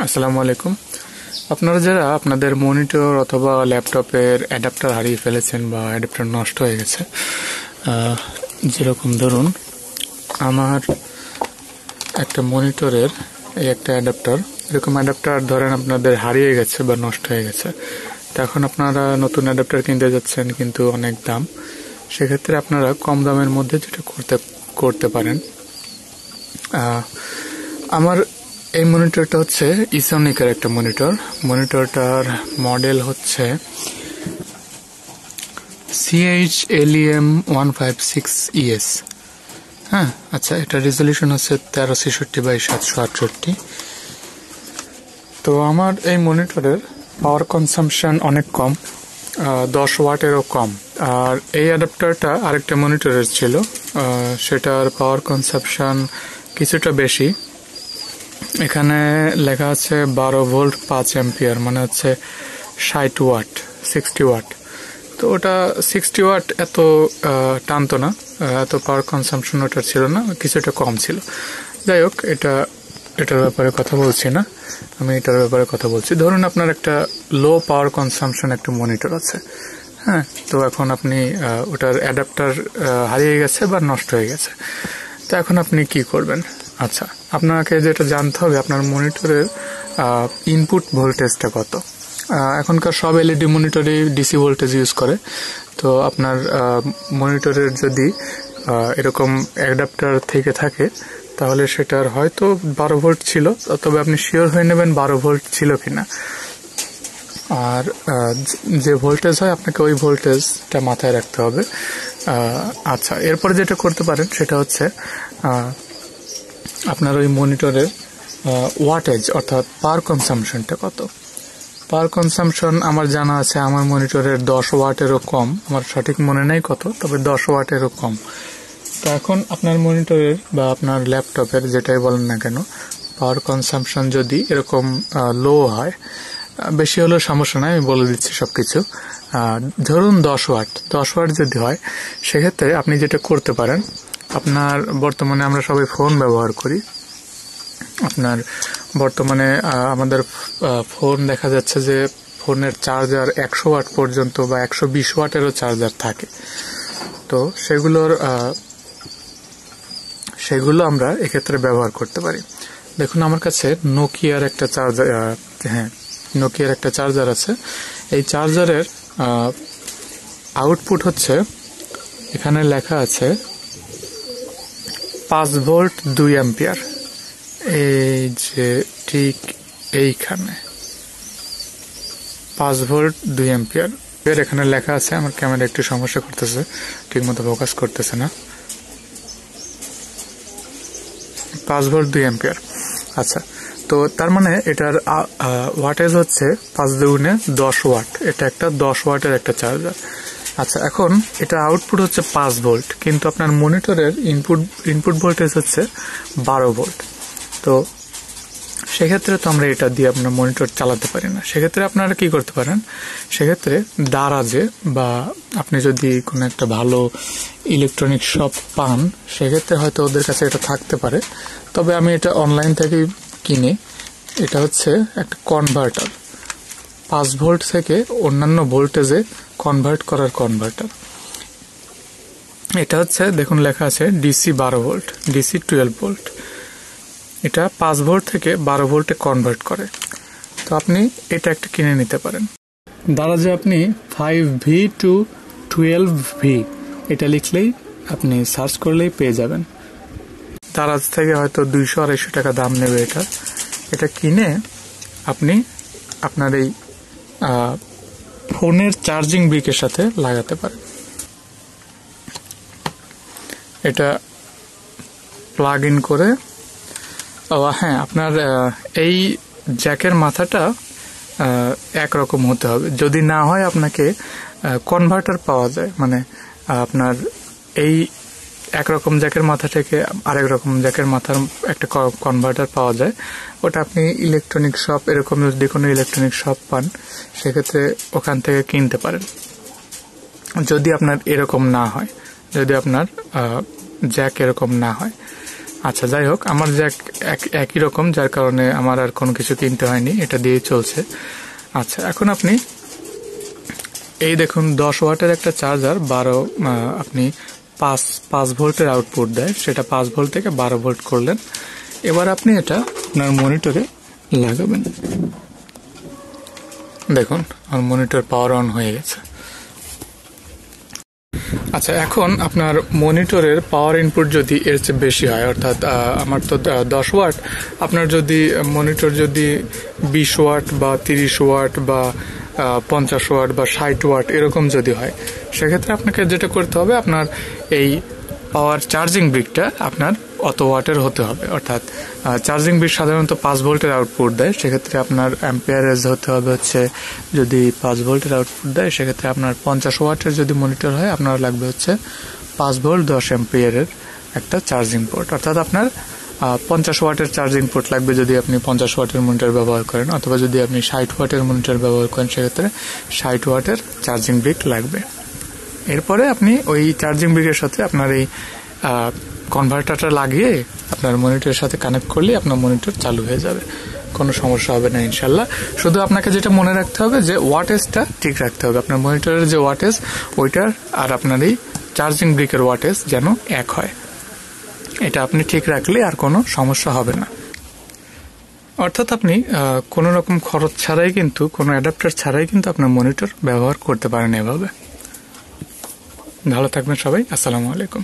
আসসালামু আলাইকুম। আপনারা যারা আপনাদের মনিটর অথবা ল্যাপটপের অ্যাডাপ্টার হারিয়ে ফেলেছেন বা অ্যাডাপ্টার নষ্ট হয়ে গেছে, যেরকম ধরুন আমার একটা মনিটরের এই একটা অ্যাডাপ্টার, এরকম অ্যাডাপ্টার ধরেন আপনাদের হারিয়ে গেছে বা নষ্ট হয়ে গেছে, তখন আপনারা নতুন অ্যাডাপ্টার কিনতে যাচ্ছেন কিন্তু অনেক দাম। সেক্ষেত্রে আপনারা কম দামের মধ্যে যেটা করতে পারেন, আমার এই মনিটরটা হচ্ছে ইসনিকের একটা মনিটরটার মডেল হচ্ছে CHLEM156ES। হ্যাঁ, আচ্ছা, এটা রেজলিউশন হচ্ছে 1366x768। তো আমার এই মনিটরের পাওয়ার কনসাম্পশন অনেক কম, 10 ওয়াটেরও কম। আর এই অ্যাডাপ্টারটা আরেকটা মনিটরের ছিল, সেটার পাওয়ার কনসাম্পশন কিছুটা বেশি। এখানে লেখা আছে 12 ভোল্ট 5 অ্যাম্পিয়ার, মানে হচ্ছে 60 ওয়াট 60 ওয়াট। তো ওটা 60 ওয়াট এত টানতো না, এত পাওয়ার কনসাম্পশন ওটার ছিল না, কিছুটা কম ছিল। যাই হোক, এটার ব্যাপারে কথা বলছি না, আমি এটার ব্যাপারে কথা বলছি। ধরুন আপনার একটা লো পাওয়ার কনসাম্পশন একটা মনিটর আছে, হ্যাঁ, তো এখন আপনি ওটার অ্যাডাপ্টার হারিয়ে গেছে বা নষ্ট হয়ে গেছে, তো এখন আপনি কি করবেন? আচ্ছা, আপনাকে যেটা জানতে হবে আপনার মনিটরের ইনপুট ভোল্টেজটা কত। এখনকার সব এলইডি মনিটরে ডিসি ভোল্টেজ ইউজ করে। তো আপনার মনিটরের যদি এরকম অ্যাডাপ্টার থেকে থাকে তাহলে সেটার হয়তো 12 ভোল্ট ছিল, তবে আপনি শিওর হয়ে নেবেন 12 ভোল্ট ছিল কিনা। আর যে ভোল্টেজ হয় আপনাকে ওই ভোল্টেজটা মাথায় রাখতে হবে। আচ্ছা, এরপরে যেটা করতে পারেন সেটা হচ্ছে আপনার ওই মনিটরের ওয়াটেজ অর্থাৎ পাওয়ার কনসাম্পশনটা কত। পাওয়ার কনসাম্পশন আমার জানা আছে আমার মনিটরের 10 ওয়াটেরও কম, আমার সঠিক মনে নেই কত, তবে 10 ওয়াটেরও কম। তো এখন আপনার মনিটরের বা আপনার ল্যাপটপের যেটাই বলেন না কেন, পাওয়ার কনসাম্পশন যদি এরকম লো হয়, বেশি হলেও সমস্যা নাই, আমি বলে দিচ্ছি সবকিছু। ধরুন 10 ওয়াট যদি হয়, সেক্ষেত্রে আপনি যেটা করতে পারেন, আপনার বর্তমানে আমরা সবাই ফোন ব্যবহার করি, আপনার বর্তমানে আমাদের ফোন দেখা যাচ্ছে যে ফোনের চার্জার 100 ওয়াট পর্যন্ত বা 120 ওয়াটেরও চার্জার থাকে। তো সেগুলো আমরা এক্ষেত্রে ব্যবহার করতে পারি। দেখুন আমার কাছে নোকিয়ার একটা চার্জার আছে। এই চার্জারের আউটপুট হচ্ছে, এখানে লেখা আছে 5 ভোল্ট 2 অ্যাম্পিয়ার। এই যে ঠিক এইখানে 5 ভোল্ট 2 অ্যাম্পিয়ার এখানে লেখা আছে। আমার ক্যামেরা একটু সমস্যা করতেছে, ঠিক মতো ফোকাস করতেছে না। 5 ভোল্ট 2 অ্যাম্পিয়ার। আচ্ছা, তো তার মানে এটার ওয়াটেজ হচ্ছে 5 দুগুণে 10 ওয়াট। এটা একটা 10 ওয়াটের একটা চার্জার। আচ্ছা, এখন এটা আউটপুট হচ্ছে 5 ভোল্ট, কিন্তু আপনার মনিটরের ইনপুট ভোল্টেজ হচ্ছে 12 ভোল্ট। তো সেক্ষেত্রে তো আমরা এটা দিয়ে আপনার মনিটর চালাতে পারি না। সেক্ষেত্রে আপনারা কি করতে পারেন, সেক্ষেত্রে দারাজে বা আপনি যদি কোনো একটা ভালো ইলেকট্রনিক শপ পান, সেক্ষেত্রে হয়তো ওদের কাছে এটা থাকতে পারে। তবে আমি এটা অনলাইন থেকে কিনে, এটা হচ্ছে একটা কনভার্টার, 5 ভোল্ট থেকে অন্যান্য ভোল্টেজে কনভার্ট করার কনভার্টার। এটা হচ্ছে, দেখুন লেখা আছে ডিসি 12 ভোল্ট, ডিসি 12 ভোল্ট। এটা 5 ভোল্ট থেকে 12 ভোল্টে কনভার্ট করে। তো আপনি এটা একটা কিনে নিতে পারেন। দারাজে আপনি 5V to 12V এটা লিখলেই, আপনি সার্চ করলেই পেয়ে যাবেন। দারাজ থেকে হয়তো 200-250 টাকা দাম নেবে এটা কিনে আপনি আপনার এই ফোনের চার্জিং ব্রিকের সাথে লাগাতে পারেন। এটা প্লাগ ইন করে, হ্যাঁ, আপনার এই জ্যাকের মাথাটা একরকম হতে হবে। যদি না হয় আপনাকে কনভার্টার পাওয়া যায়, মানে আপনার এই একরকম জ্যাকের মাথা থেকে আরেক রকম জ্যাকের মাথার একটা কনভার্টার পাওয়া যায়। ওটা আপনি ইলেকট্রনিক শপ, এরকম যদি কোনো ইলেকট্রনিক শপ পান, সেক্ষেত্রে ওখান থেকে কিনতে পারেন। যদি আপনার এরকম না হয়, যদি আপনার জ্যাক এরকম না হয়, আচ্ছা, যাই হোক, আমার যে একই রকম, যার কারণে আমার আর কোনো কিছু কিনতে হয়নি, এটা দিয়েই চলছে। আচ্ছা, এখন আপনি এই দেখুন 10 ওয়াটের একটা চার্জার, আপনি 5 ভোল্টের আউটপুট দেয়, সেটা 5 ভোল্ট থেকে 12 ভোল্ট করলেন। এবার আপনি এটা আপনার মনিটরে লাগাবেন। দেখুন আমার মনিটর পাওয়ার অন হয়ে গেছে। আচ্ছা, এখন আপনার মনিটরের পাওয়ার ইনপুট যদি এর চেয়ে বেশি হয়, অর্থাৎ আমার তো 10 ওয়াট, আপনার যদি মনিটর যদি 20 ওয়াট বা 30 ওয়াট বা 50 ওয়াট বা 60 ওয়াট এরকম যদি হয়, সেক্ষেত্রে আপনাকে যেটা করতে হবে, আপনার এই পাওয়ার চার্জিং ব্রিকটা আপনার অত ওয়াটের হতে হবে। অর্থাৎ চার্জিং ব্রিক সাধারণত 5 ভোল্টের আউটপুট দেয়, সেক্ষেত্রে আপনার অ্যাম্পিয়ারেজ হতে হবে হচ্ছে, যদি 5 ভোল্টের আউটপুট দেয় সেক্ষেত্রে আপনার 50 ওয়াটের যদি মনিটর হয়, আপনার লাগবে হচ্ছে 5 ভোল্ট 10 অ্যাম্পিয়ারের একটা চার্জিং পোর্ট। অর্থাৎ আপনার 50 ওয়াটের চার্জিং পোর্ট লাগবে যদি আপনি 50 ওয়াটের মনিটর ব্যবহার করেন, অথবা যদি আপনি 60 ওয়াটের মনিটর ব্যবহার করেন সেক্ষেত্রে 60 ওয়াটের চার্জিং ব্রিক লাগবে। এরপরে আপনি ওই চার্জিং ব্রিকের সাথে আপনার এই কনভার্টারটা লাগিয়ে আপনার মনিটরের সাথে কানেক্ট করলে আপনার মনিটর চালু হয়ে যাবে, কোনো সমস্যা হবে না ইনশাল্লাহ। শুধু আপনাকে যেটা মনে রাখতে হবে যে ওয়াটেজটা ঠিক রাখতে হবে, আপনার মনিটরের যে ওয়াটেজ ওইটার আর আপনার এই চার্জিং ব্রিকের ওয়াটেজ যেন এক হয়। এটা আপনি ঠিক রাখলে আর কোনো সমস্যা হবে না। অর্থাৎ আপনি কোনো রকম খরচ ছাড়াই কিন্তু, কোনো অ্যাডাপ্টার ছাড়াই কিন্তু আপনার মনিটর ব্যবহার করতে পারেন এভাবে। ভালো থাকবেন সবাই, আসসালামু আলাইকুম।